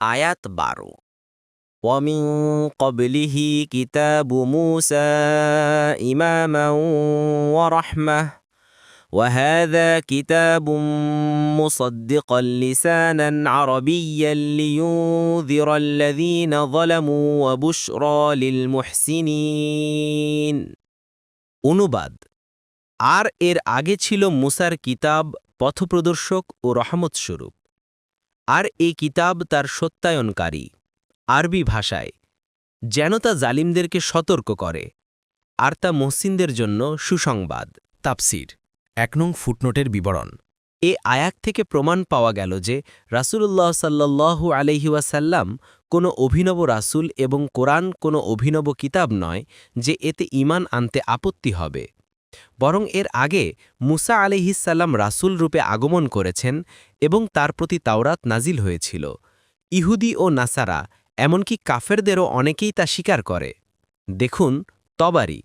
আয়াত ১২ ومن قبله كتاب موسى إماما ورحمة وهذا كتاب مصدقا لسانا عربيا لينذر الذين ظلموا وبشرى للمحسنين অনুবাদ আর এর আগে ছিল মুসার কিতাব পথপ্রদর্শক ও রহমত স্বরূপ আর এই কিতাব তার সত্যায়নকারী আরবি ভাষায় যেন তা জালিমদেরকে সতর্ক করে আর তা মুহসিনদের জন্য সুসংবাদ তাফসির ১ নং ফুটনোটের বিবরণ এ আয়াত থেকে প্রমাণ পাওয়া গেল যে রাসূলুল্লাহ সাল্লাল্লাহু আলাইহি ওয়াসাল্লাম কোনো অভিনব রাসূল এবং কোরআন কোনো অভিনব কিতাব নয় যে এতে ঈমান আনতে আপত্তি হবে বরং এর আগে মুসা আলাইহিসসালাম রাসূল রূপে আগমন করেছেন এবং তার প্রতি তাওরাত নাজিল হয়েছিল ইহুদি ও নাসারা এমনকি কাফেরদেরও অনেকেই তা স্বীকার করে দেখুন তবারি